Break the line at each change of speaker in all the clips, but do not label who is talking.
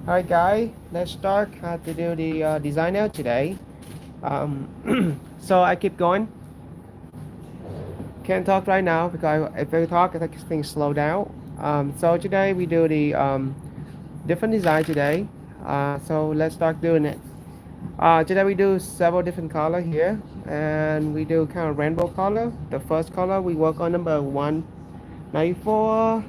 Alright guys, let's start how to do the design now today. So I keep going. Can't talk right now because if I talk, I think things slow down. So today we do the different design today. So let's start doing it. Today we do several different color here, and we do kind of rainbow color. The first color we work on number 194,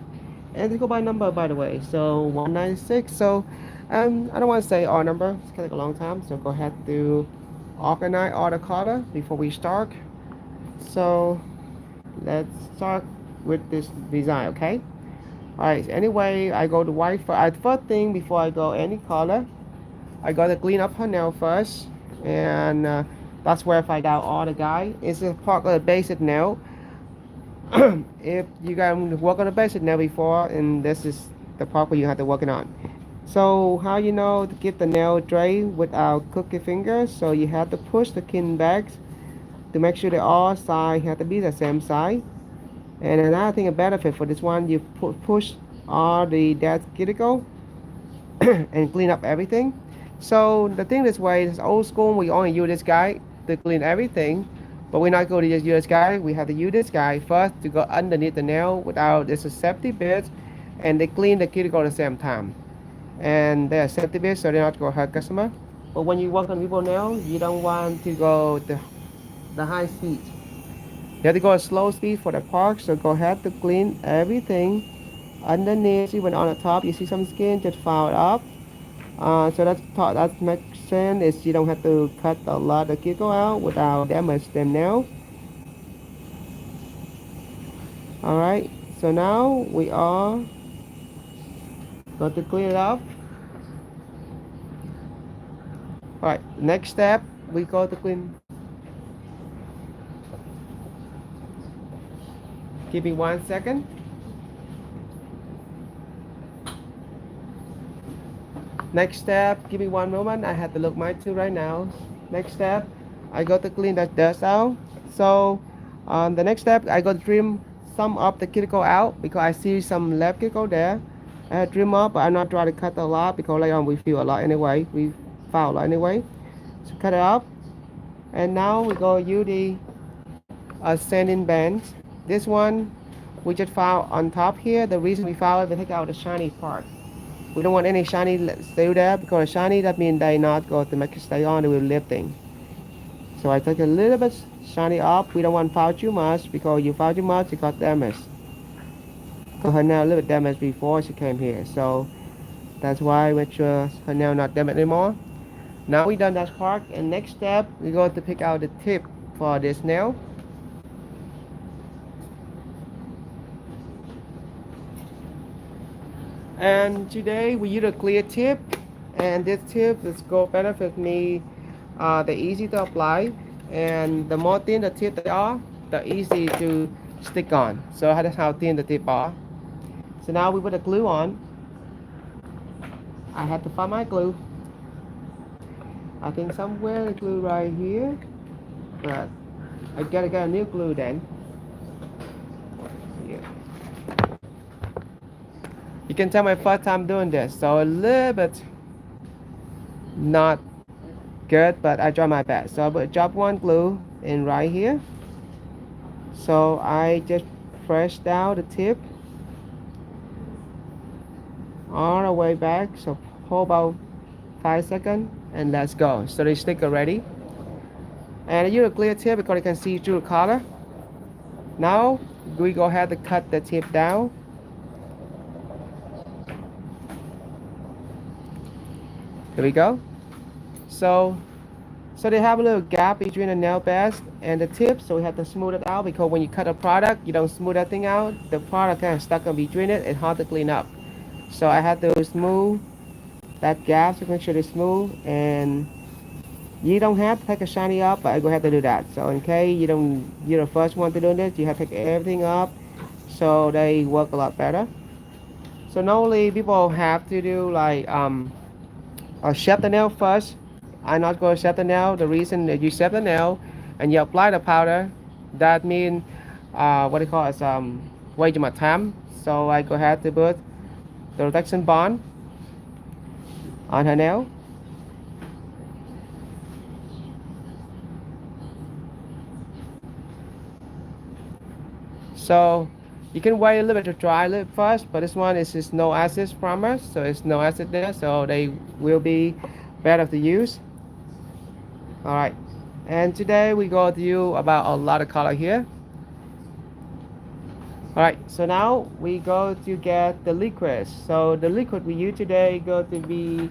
and they go by number by the way. So 196. So I don't want to say our number. It's gonna take a long time. So go ahead to organize all the color before we start. So let's start with this design, okay? All right. Anyway, I go to white first. First thing before I go any color, I gotta clean up her nail first, and that's where I find out all the guy. It's a part of the basic nail. If you guys work on the basic nail before, and this is the part where you have to work it on. So how you know to keep the nail dry without cookie fingers? So you have to push the kin back to make sure that all sides have to be the same size. And another thing, a benefit for this one, you push all the dead cuticle and clean up everything. So the thing this way is old school. We only use this guy to clean everything, but we're not going to just use this guy. We have to use this guy first to go underneath the nail without this safety bits, and they clean the cuticle at the same time. And they're safety bits, so they're not going to hurt customer. But when you work on people nail, you don't want to go the high speed. You have to go at slow speed for the part. So go ahead to clean everything underneath. Even on the top, you see some skin, just file it up. So that makes sense. Is you don't have to cut a lot of cuticle out without damage them nail. All right. So now we are going to clean it up. All right. Next step, we go to clean. Give me 1 second. Next step, give me one moment. I have to look my tool right now. Next step, I go to clean that dust out. So the next step, I go to trim some of the cuticle out because I see some left cuticle there. I trim up, but I'm not trying to cut a lot because later on we feel a lot anyway. We file a lot anyway. So cut it up. And now we go use the sanding band. This one, we just file on top here. The reason we file it, we take out the shiny part. We don't want any shiny still there because shiny that means they not going to make it stay on with lifting. So I take a little bit shiny off. We don't want foul too much because you foul too much it got damaged. Because her nail a little bit damaged before she came here. So that's why make sure her nail not damaged anymore. Now we done that part, and next step we go to pick out the tip for this nail. And today we use a clear tip, and this tip is going to benefit me. They're easy to apply, and the more thin the tip they are, the easy to stick on. So that's how thin the tip are. So now we put the glue on. I had to find my glue. I think somewhere the glue right here, but I gotta get a new glue then. Yeah. You can tell my first time doing this, so a little bit not good, but I try my best. So I put drop one glue in right here. So I just press down the tip all the way back. So hold about 5 seconds and let's go. So the sticker ready. And I use a clear tip because you can see through the color. Now we go ahead to cut the tip down. There we go. So they have a little gap between the nail bed and the tip, so we have to smooth it out because when you cut a product, you don't smooth that thing out. The product kind of stuck in between it. It's hard to clean up. So I had to smooth that gap to make sure it's smooth, and you don't have to take a shiny up, but I go ahead to do that. So in case you're the first one to do this, you have to take everything up so they work a lot better. So normally people have to do like shape the nail first. I'm not going to shape the nail. The reason that you shape the nail and you apply the powder, that means what do you call it? Wait my time. So I go ahead to put the protection bond on her nail. So you can wait a little bit to dry a little first, but this one is just no acid primer, so it's no acid there, so they will be better to use. All right, and today we go to you about a lot of color here. All right, so now we go to get the liquids. So the liquid we use today go to be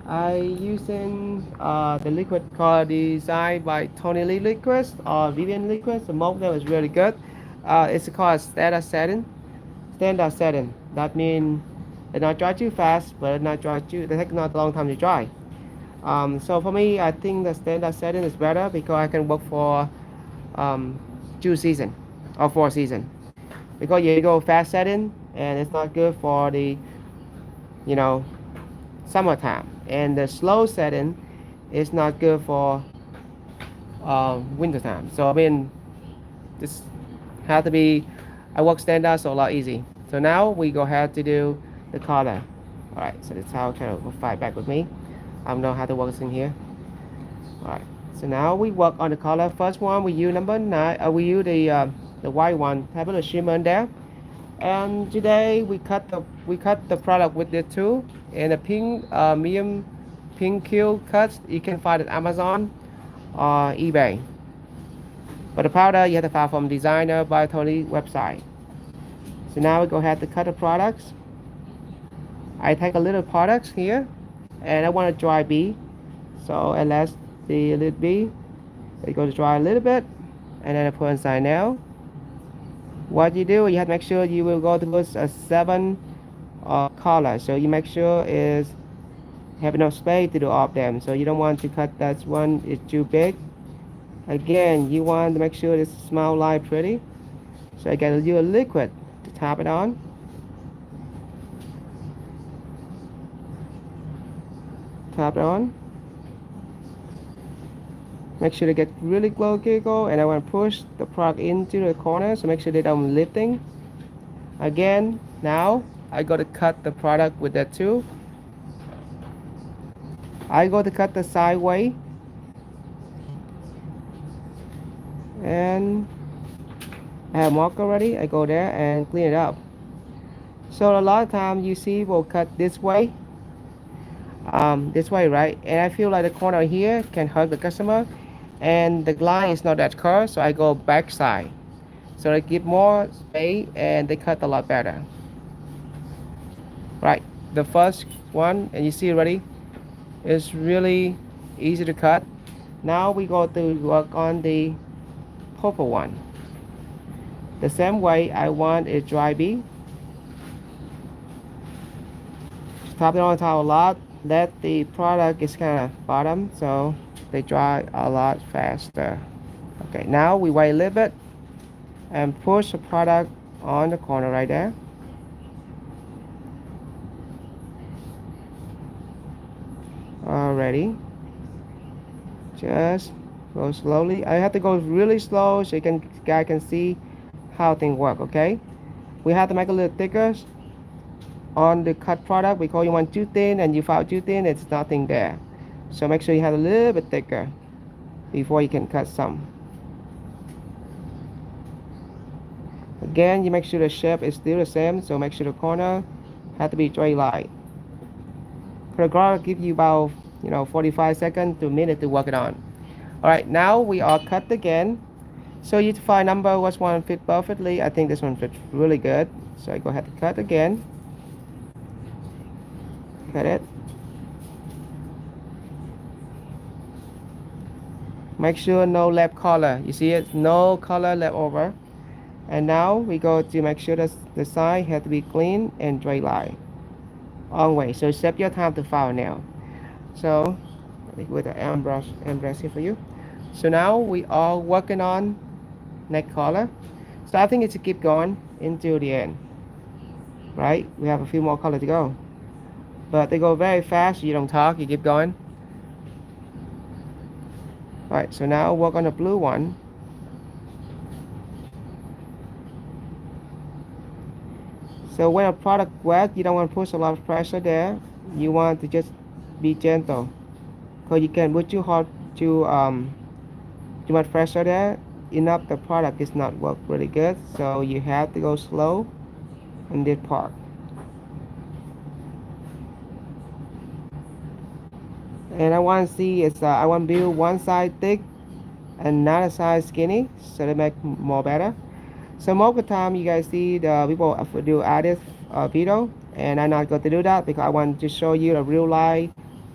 I using the liquid called designed by Tony Lee liquids or Vivian liquids. The most of them is really good. It's called standard setting. Standard setting. That means it not dry too fast, but it not dry too. It takes not a long time to dry. So for me, I think the standard setting is better because I can work for um, 2 seasons or 4 seasons. Because you go fast setting and it's not good for the you know summertime, and the slow setting is not good for winter time. So I mean, this have to be I work standard, so a lot easy. So now we go ahead to do the color. All right, so that's how kind of fight back with me. I know how to work this in here. All right, so now we work on the color. First one we use number 9. We use the white one. Have a little shimmer in there. And today we cut the product with the tool in a pink medium pink Q cuts. You can find it Amazon or eBay. But the powder you have to find from designer by Tony website. So now we go ahead to cut the products. I take a little products here, and I want to dry B. So I let the little B. It goes dry a little bit, and then I put inside now. What you do, you have to make sure you will go to a 7 color. So you make sure is have enough space to do all of them. So you don't want to cut that one is too big. Again, you want to make sure this small line pretty. So I got you a liquid to tap it on. Tap it on. Make sure to get really close, giggle, and I want to push the product into the corner, so make sure they don't lifting. Again, now I go to cut the product with that tool. I go to cut the sideway, and I have mark already. I go there and clean it up. So a lot of times you see we'll cut this way, right? And I feel like the corner here can hurt the customer, and the line is not that curved, so I go back side. So they give more space and they cut a lot better. Right, the first one, and you see already, is really easy to cut. Now we go to work on the purple one. The same way I want a dry B. Tap it on top a lot. Let the product is kind of bottom, so they dry a lot faster. Okay, now we wait a little bit and push the product on the corner right there. Already, just go slowly. I have to go really slow so guy can see how things work. Okay, we have to make a little thicker on the cut product because you want too thin, and you found too thin, it's nothing there. So make sure you have a little bit thicker before you can cut some. Again, you make sure the shape is still the same, so make sure the corner have to be straight line. Paragraph give you about 45 seconds to a minute to work it on. All right, now we are cut again. So you find number which one fit perfectly. I think this one fits really good. So I go ahead to cut again. Cut it. Make sure no left color. You see it? No color left over. And now we go to make sure that the side has to be clean and straight line. Always. So save your time to file now. So with the M brush here for you. So now we are working on neck color. So I think it's to keep going into the end. Right? We have a few more colors to go. But they go very fast. You don't talk, you keep going. Alright, so now work on the blue one. So when a product wet, you don't want to push a lot of pressure there. you want to just be gentle, because you can put too hard, too too much pressure there, enough the product is not work really good, so you have to go slow in this part. And I want to see is I want to build one side thick and another side skinny, so they make more better. So most of the time you guys see the people do added video, and I'm not going to do that because I want to show you the real life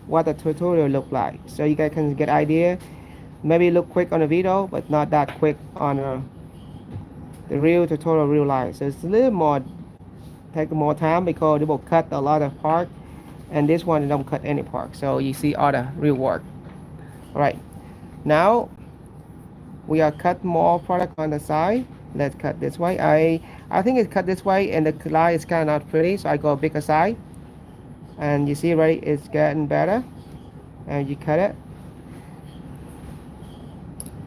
what the tutorial look like, so you guys can get idea. Maybe look quick on the video, but not that quick on the real tutorial real life. So it's a little more take more time because they will cut a lot of part, and this one they don't cut any part. So you see all the real work. All right, now we are cut more product on the side. Let's cut this way. I think it's cut this way, and the line is kind of not pretty, so I go bigger side. And you see, right, it's getting better. And you cut it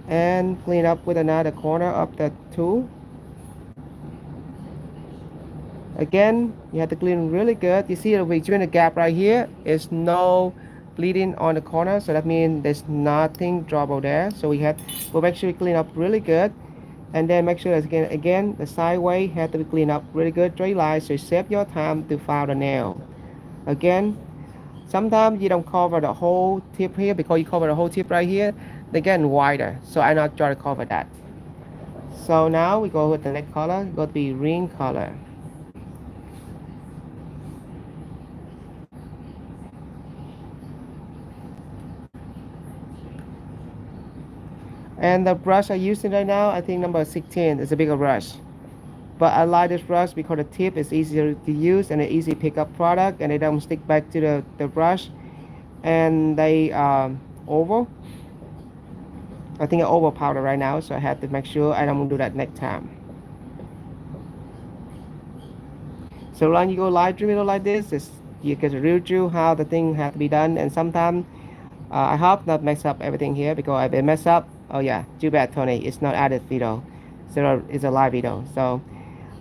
and clean up with another corner of the tool. Again, you have to clean really good. You see between the gap right here is no bleeding on the corner, so that means there's nothing trouble there. So we'll make sure we clean up really good, and then make sure that again the sideway have to be cleaned up really good, straight line, so save your time to file the nail. Again, sometimes you don't cover the whole tip here because you cover the whole tip right here, they get wider, so I not try to cover that. So now we go with the next color, go to be green color. And the brush I'm using right now, I think number 16 is a bigger brush. But I like this brush because the tip is easier to use and an easy pick up product, and they don't stick back to the brush. And they oval. I think I over powder right now, so I have to make sure I don't do that next time. So when you go live video like this, you get a real true how the thing has to be done. And sometimes I hope not mess up everything here, because if I mess up, oh yeah, too bad, Tony. It's not added video, so it's a live video. So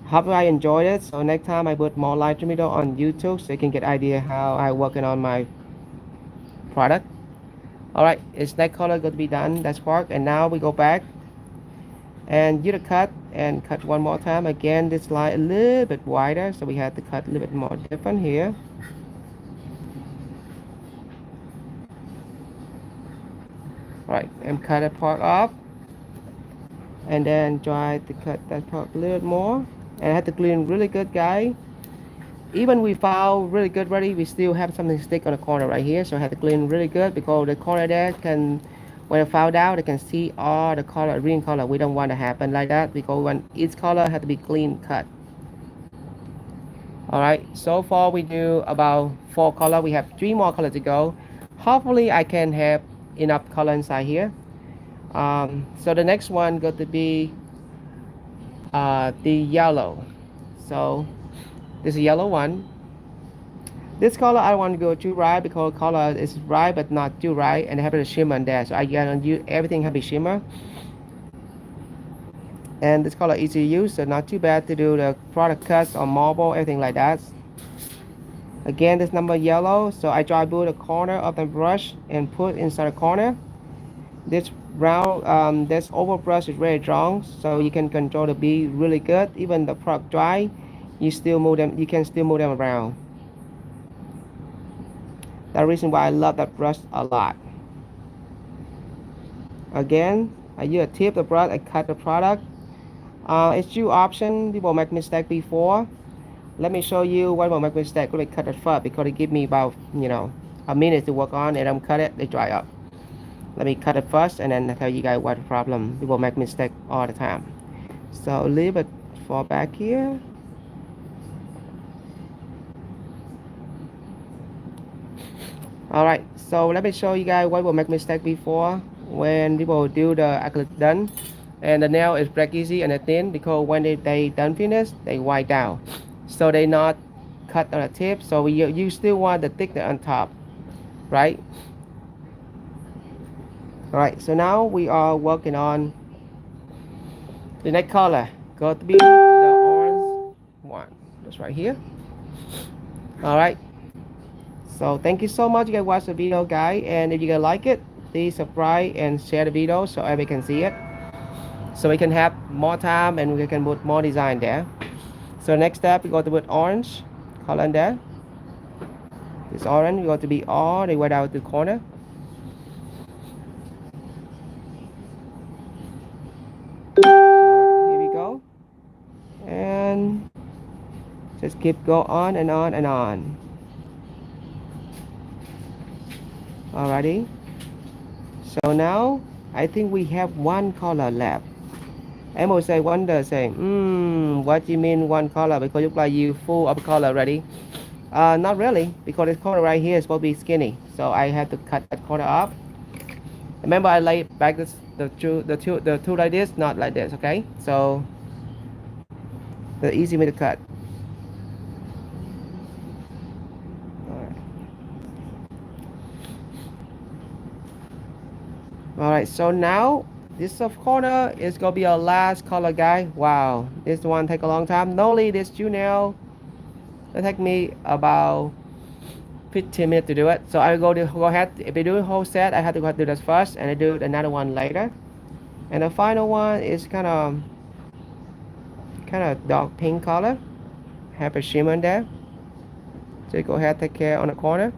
hope I enjoyed it. So next time I put more live video on YouTube, so you can get idea how I working on my product. All right, it's next color going to be done. That's part. And now we go back and do the cut and cut one more time. Again, this line a little bit wider, so we have to cut a little bit more different here. All right, and cut that part off, and then try to cut that part a little more. And I have to clean really good, guys. Even we file really good ready, we still have something stick on the corner right here, so I have to clean really good because the corner there can, when I file down, they can see all the color, green color. We don't want to happen like that because when each color has to be clean cut. All right, so far we do about 4 color. We have 3 more colors to go. Hopefully I can have enough color inside here. So the next one got to be the yellow. So this is a yellow one. This color I want to go too bright because color is bright but not too bright, and I have a shimmer in there. So I can use everything have a shimmer. And this color easy to use, so not too bad to do the product cuts or marble, everything like that. Again, this number yellow, so I try to put the corner of the brush and put inside the corner. This brown, this oval brush is very strong, so you can control the bead really good. Even the product dry, you still move them. You can still move them around. That's the reason why I love that brush a lot. Again, I use a tip the brush. I cut the product. It's two options. People make mistake before. Let me show you what will make mistake. Let me cut it first because it give me about a minute to work on, and I'm cut it. They dry up. Let me cut it first, and then I tell you guys what the problem. People make mistake all the time. So leave it for back here. Alright, so let me show you guys what will make mistake before when people do the acrylic done. And the nail is break easy and thin because when they done finish, they white down. So they not cut on the tip, so you still want the thickness on top, right? Alright, so now we are working on the next color. Got to be the orange one. That's right here. Alright. So thank you so much. You guys watch the video, guys, and if you guys like it, please subscribe and share the video so everybody can see it. So we can have more time and we can put more design there. So next step, we go to put orange color in there. This orange going to be all the way down to the corner. Here we go. And just keep go on and on and on. Alrighty. So now I think we have one color left. Em will say wonder saying, what do you mean one color? Because you look like you full of color already. Not really, because this corner right here is supposed to be skinny. So I have to cut that corner off. Remember I laid back this the two like this, not like this, okay? So the easy way to cut. Alright, so now this of corner is gonna be our last color, guy. Wow, this one take a long time. Normally this nail it take me about 15 minutes to do it. So I go ahead. If I do a whole set, I have to go ahead and do this first, and I do another one later. And the final one is kind of dark pink color. Have a shimmer there. So go ahead, take care on the corner.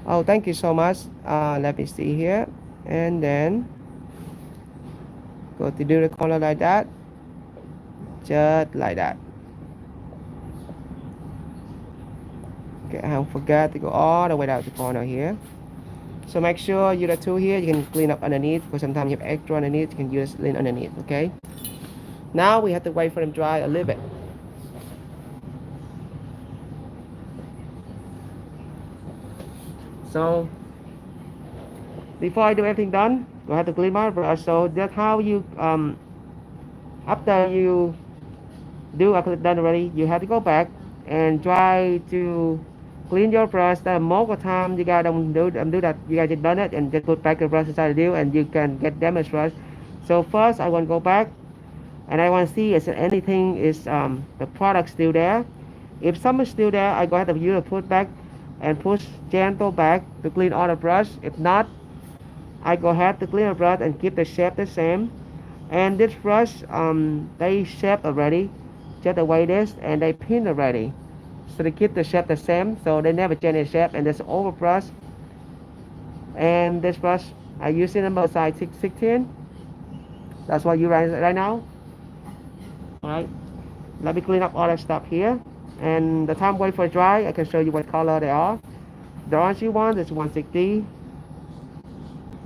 Oh, thank you so much. Let me see here, and then go to do the corner like that, just like that. Okay, I don't forget to go all the way down to the corner here. So make sure you the tool here, you can clean up underneath, because sometimes you have extra underneath, you can use clean underneath, okay? Now we have to wait for them dry a little bit. So before I do everything done, I have to clean my brush. So that's how you after you do acrylic done already, you have to go back and try to clean your brush. That most of the time you gotta do that. You gotta just done it and just put back the brush inside the deal, and you can get damaged brush. So first I want to go back and I want to see is anything is the product still there. If some is still there, I go ahead and use a put back and push gentle back to clean all the brush. If not, I go ahead to clean the brush and keep the shape the same. And this brush they shape already just the way it is, and they pin already, so they keep the shape the same, so they never change the shape. And this over brush, and this brush I use it on both sides 16. That's what you right now. All right, let me clean up all that stuff here, and the time wait for it dry, I can show you what color they are. The orange one is 160.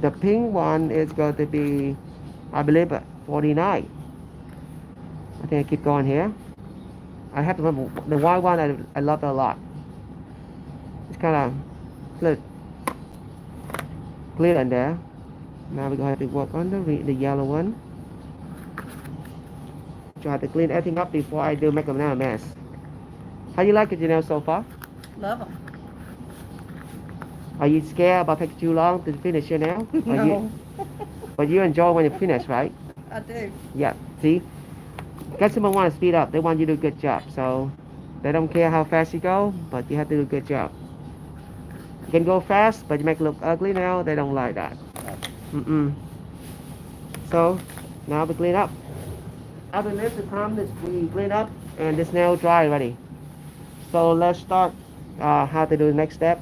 The pink one is going to be, I believe, 49. I think I keep going here. I have to remember the white one. I love it a lot. It's kind of clear in there. Now we're going to work on the yellow one. Try to clean everything up before I do make another mess. How you like it, Janelle, so far?
Love them.
Are you scared about taking too long to finish your nail?
No.
But you enjoy when you finish, right?
I do.
Yeah. See, customers want to speed up. They want you to do a good job. So they don't care how fast you go, but you have to do a good job. You can go fast, but you make it look ugly now. They don't like that. So now we clean up. After this, the time that we clean up and this nail dry already. So let's start how to do the next step.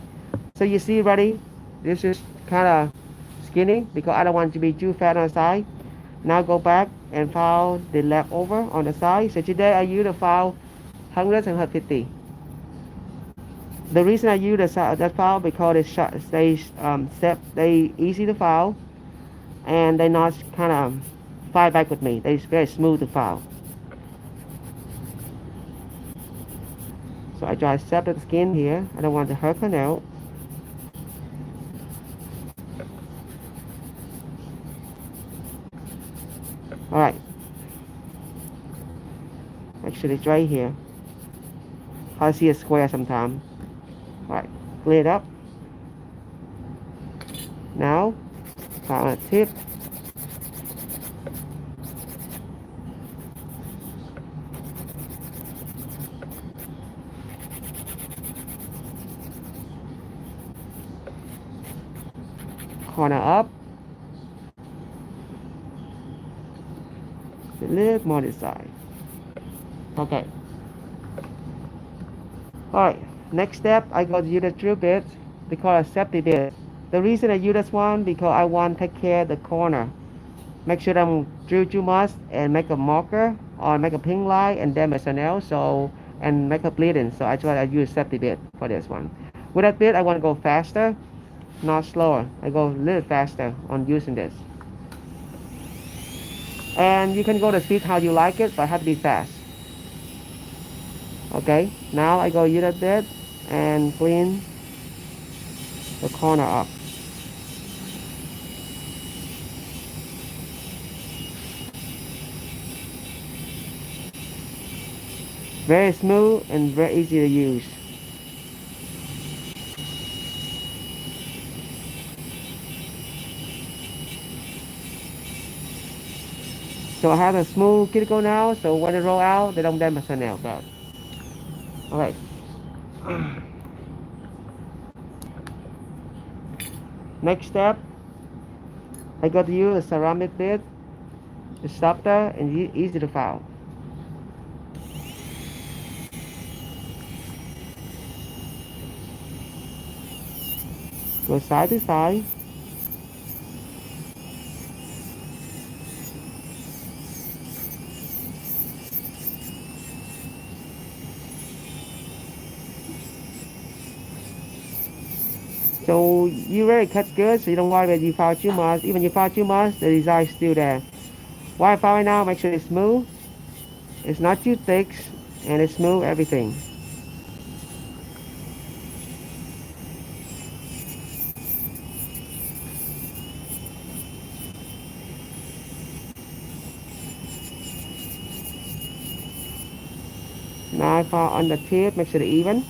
So you see, ready? This is kind of skinny because I don't want it to be too fat on the side. Now go back and file the leftover on the side. So today I use the file 100 and 150. The reason I use that file because they easy to file, and they not kind of file back with me. They're very smooth to file. So I try to separate the skin here. I don't want to hurt her nail. Alright. Actually it's right here. I see a square sometime. Alright, clear it up. Now, file a tip. corner up, a little more this side. Okay. Alright, next step, I go to use the drill bit. They call it a safety bit. The reason I use this one because I want to take care of the corner. Make sure I don't drill too much and make a marker or make a pink line and damage the nail and make a bleeding. So I try to use safety bit for this one. With that bit, I want to go faster, not slower. I go a little faster on using this. And you can go the speed how you like it, but have to be fast. Okay, now I go use that bit and clean the corner up. Very smooth and very easy to use. So I have a smooth cuticle now, so when they roll out, they don't damage the nail. Good. Alright. Next step, I got to use a ceramic bit. It's softer and easy to file. Go side to side. So you really cut good, so you don't worry about you file too much. Even if you file too much, the design is still there. While filing now, make sure it's smooth. It's not too thick, and it's smooth everything. Now I file on the tip, make sure it's even.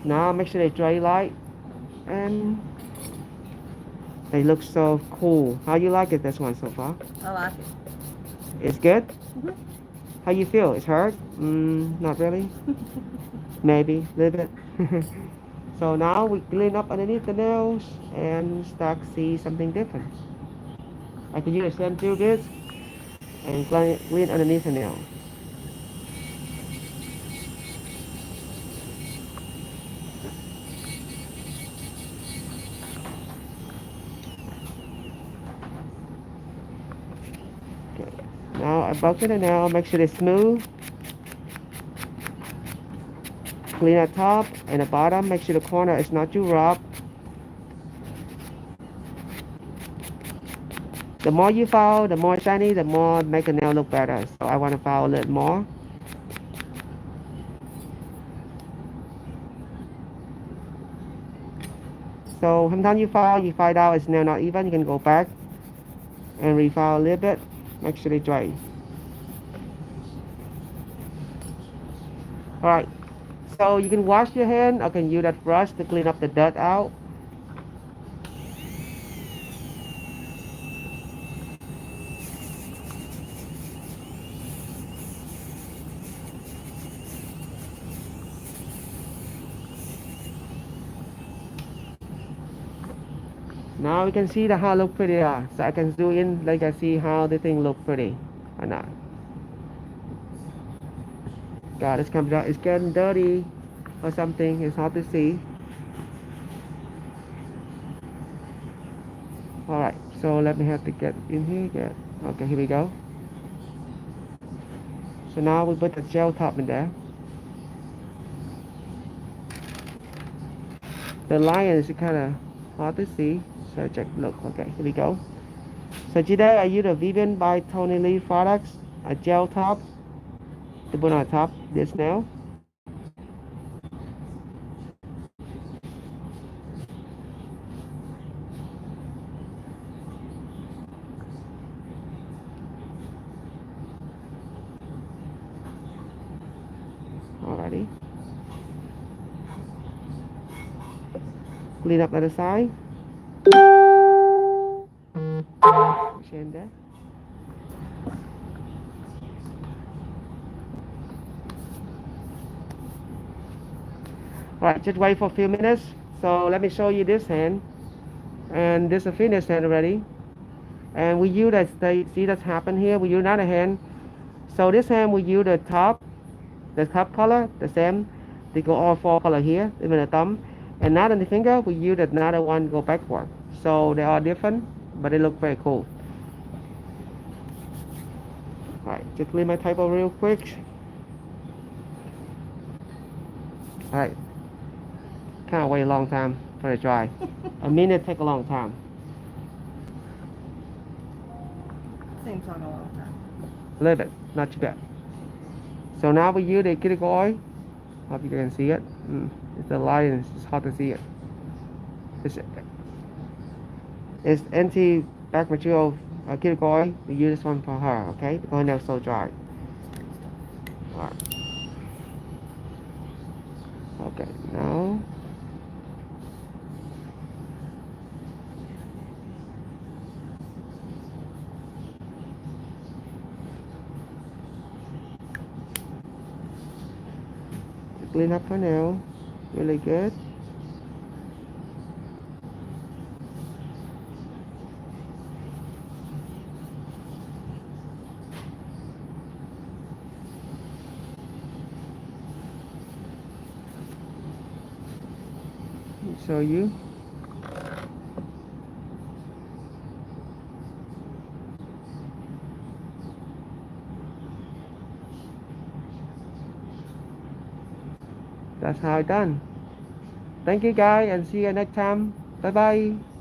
Now make sure they dry light, and they look so cool. How you like it, this one so far?
I like it.
It's good?
Mm-hmm.
How you feel? It's hurt? Not really? Maybe, a little bit. So now we clean up underneath the nails and start to see something different. I can use the same two bits and clean underneath the nail. Okay. Now I bucket the nail, make sure it's smooth. Clean the top and the bottom, make sure the corner is not too rough. The more you file, the more shiny, the more make the nail look better. So I want to file a little more. So sometimes you find out it's nail not even, you can go back and refile a little bit, make sure they dry. Alright, so you can wash your hand or can use that brush to clean up the dirt out. Now we can see the how look pretty are. So I can zoom in like I see how the thing look pretty or not. God, it's getting dirty or something. It's hard to see. Alright, so let me have to get in here. Okay, here we go. So now we put the gel top in there. The line is kind of hard to see. So check, look, okay, here we go. So today I use a Vegan by Tony Lee products, a gel top to put on top this nail. Alrighty. Clean up the other side. chain there. Right, just wait for a few minutes. So let me show you this hand. And this is a finished hand already. And we use that, see that's happened here? We use another hand. So this hand we use the top color, the same. They go all four color here, even the thumb. And now on the finger, we use another one go backward. So they are different, but they look very cool. Alright, just clean my table real quick. Alright, can't wait a long time for it dry. A minute take a long time.
Seems like a long time.
A little bit, not too bad. So now we use the cuticle oil. Hope you can see it. It's a light and it's hard to see it. It's antibacterial cuticle oil. We use this one for her, okay? Because her nails so dry. Alright. Okay, now clean up her nail really good. Show you. That's how it's done. Thank you guys and see you next time. Bye bye.